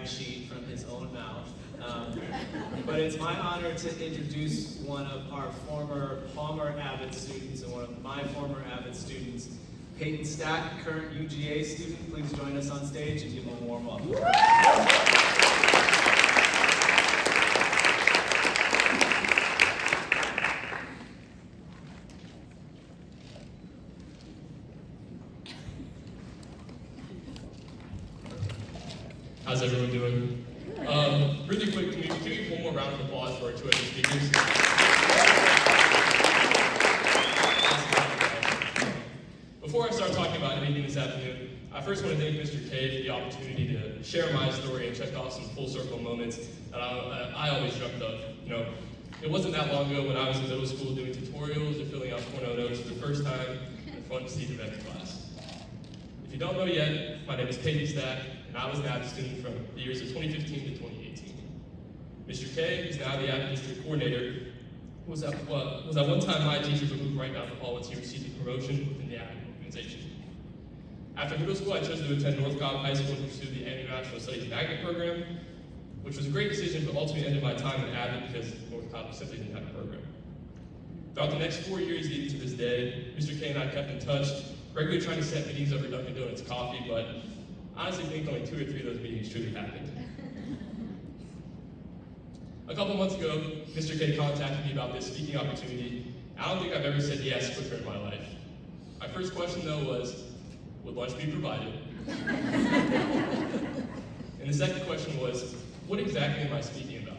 brag sheet from his own mouth. But it's my honor to introduce one of our former Palmer AVID students and one of my former AVID students, Peyton Stack, current UGA student. Please join us on stage and give him a warm welcome. How's everyone doing? Really quick, can we give one more round of applause for our two other speakers? Before I start talking about anything this afternoon, I first want to thank Mr. K for the opportunity to share my story and check off some full circle moments that I always dreamt of. You know, it wasn't that long ago when I was in middle school doing tutorials or filling out 4.0 notes for the first time in the front seat of every class. If you don't know yet, my name is Peyton Stack, and I was an AVID student from the years of 2015 to 2018. Mr. K is now the AVID district coordinator, who was at one time my teacher, but moved right down the hall once he received a promotion within the AVID organization. After middle school, I chose to attend North Cobb High School and pursue the International Studies Magnet program, which was a great decision, but ultimately ended my time in AVID because North Cobb simply didn't have a program. Throughout the next 4 years leading to this day, Mr. K and I kept in touch, regularly trying to set meetings over Dunkin' Donuts coffee, but I honestly think only 2 or 3 of those meetings truly happened. A couple months ago, Mr. K contacted me about this speaking opportunity. I don't think I've ever said yes quicker in my life. My first question though was, would lunch be provided? And the second question was, what exactly am I speaking about?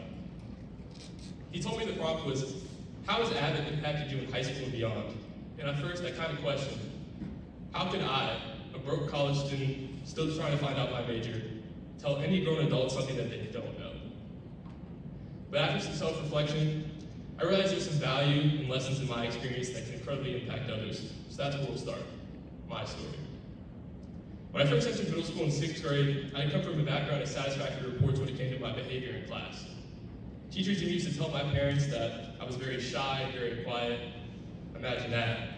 He told me the prompt was, how has AVID impacted you in high school and beyond? And at first I kind of questioned, how could I, a broke college student, still trying to find out my major, tell any grown adult something that they don't know? But after some self-reflection, I realized there's some value and lessons in my experience that can incredibly impact others. So that's where we'll start, my story. When I first entered middle school in 6th grade, I had come from a background of satisfactory reports when it came to my behavior in class. Teachers even used to tell my parents that I was very shy, very quiet. Imagine that.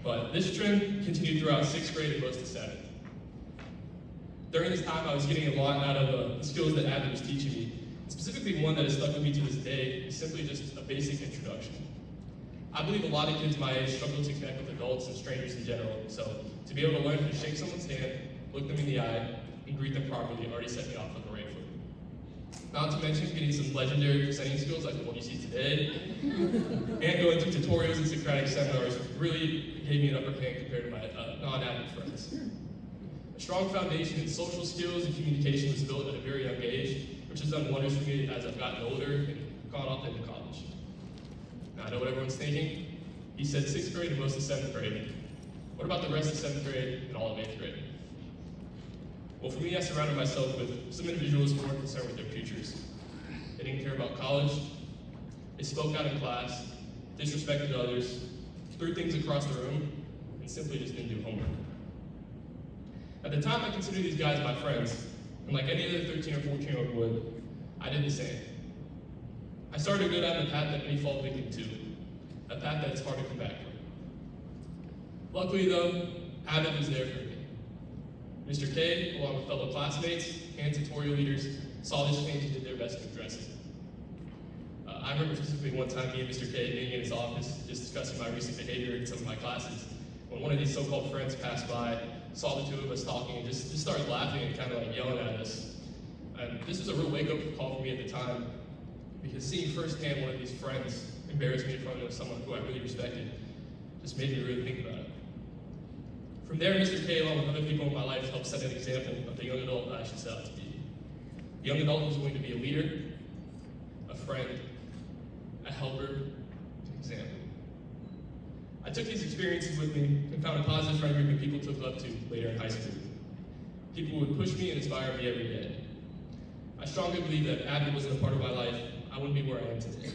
But this trend continued throughout 6th grade and most of 7th. During this time, I was getting a lot out of the skills that AVID was teaching me. Specifically, one that has stuck with me to this day is simply just a basic introduction. I believe a lot of kids my age struggle to connect with adults and strangers in general, so to be able to learn how to shake someone's hand, look them in the eye, and greet them properly already set me off on the right foot. Not to mention getting some legendary presenting skills like the one you see today, and going through tutorials and Socratic seminars really gave me an upper hand compared to my non-AVID friends. A strong foundation in social skills and communication was built at a very young age, which has done wonders for me as I've gotten older and gone off into college. Now I know what everyone's thinking. He said 6th grade and most of 7th grade. What about the rest of 7th grade and all of 8th grade? Well, for me, I surrounded myself with some individuals who weren't concerned with their futures. They didn't care about college. They spoke out in class, disrespected others, threw things across the room, and simply just didn't do homework. At the time, I considered these guys my friends, and like any other 13 or 14-year-old would, I did the same. I started to go down the path that many fall victim to, a path that's hard to come back from. Luckily though, AVID was there for me. Mr. K, along with fellow classmates and tutorial leaders, saw this change and did their best to address it. I remember specifically one time me and Mr. K being in his office, just discussing my recent behavior in some of my classes, when one of these so-called friends passed by, saw the 2 of us talking, and just started laughing and kind of like yelling at us. And this was a real wake-up call for me at the time, because seeing firsthand one of these friends embarrass me in front of someone who I really respected just made me really think about it. From there, Mr. K, along with other people in my life, helped set an example of the young adult that I should set out to be. A young adult who's going to be a leader, a friend, a helper, an example. I took these experiences with me and found a positive friend group of people to look up to later in high school. People who would push me and inspire me every day. I strongly believe that if AVID wasn't a part of my life, I wouldn't be where I am today.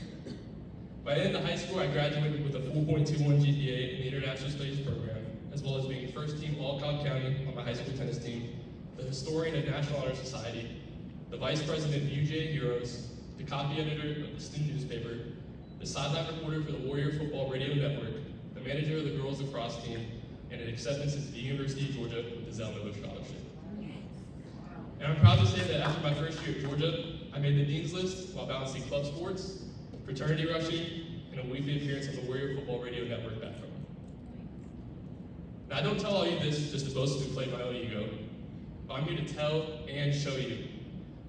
By the end of high school, I graduated with a 4.21 GPA in the International Studies program, as well as being first team all Cobb County on my high school tennis team, the historian of National Honor Society, the vice president of UGA Heroes, the copy editor of the student newspaper, the sideline reporter for the Warrior Football Radio Network, the manager of the girls lacrosse team, and an acceptance into the University of Georgia with the Zell Miller Scholarship. And I'm proud to say that after my first year at Georgia, I made the dean's list while balancing club sports, fraternity rushing, and a weekly appearance on the Warrior Football Radio Network back home. Now, I don't tell all you this just to boast and inflate my own ego, but I'm here to tell and show you.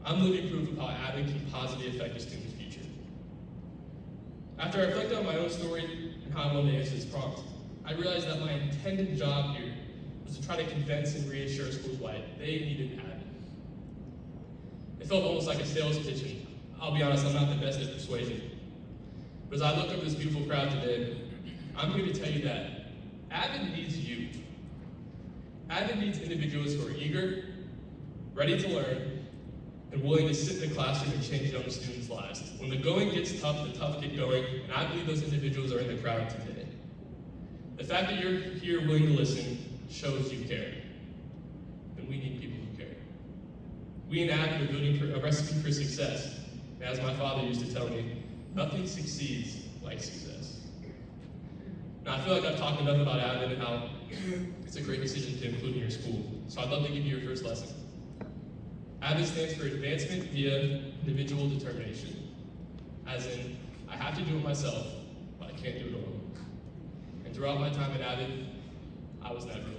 I'm living proof of how AVID can positively affect a student's future. After I reflected on my own story and how I wanted to answer this prompt, I realized that my intended job here was to try to convince and reassure schools why they needed AVID. It felt almost like a sales pitch, and I'll be honest, I'm not the best at persuasion. But as I look over this beautiful crowd today, I'm here to tell you that AVID needs you. AVID needs individuals who are eager, ready to learn, and willing to sit in the classroom and change young students' lives. When the going gets tough, the tough get going, and I believe those individuals are in the crowd today. The fact that you're here willing to listen shows you care. And we need people who care. We in AVID are building a recipe for success. And as my father used to tell me, nothing succeeds like success. Now, I feel like I've talked enough about AVID and how it's a great decision to include in your school. So I'd love to give you your first lesson. AVID stands for Advancement via Individual Determination. As in, I have to do it myself, but I can't do it alone. And throughout my time at AVID, I was never alone.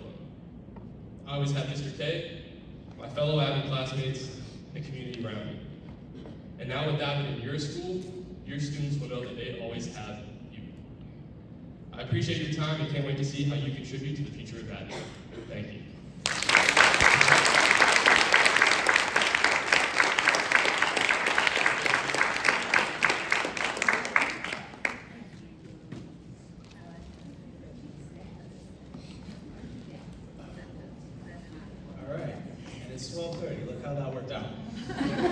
I always had Mr. K, my fellow AVID classmates, and the community around me. And now with AVID in your school, your students will know that they always have you. I appreciate your time and can't wait to see how you contribute to the future of AVID. Thank you. All right, and it's 12:30. Look how that worked out.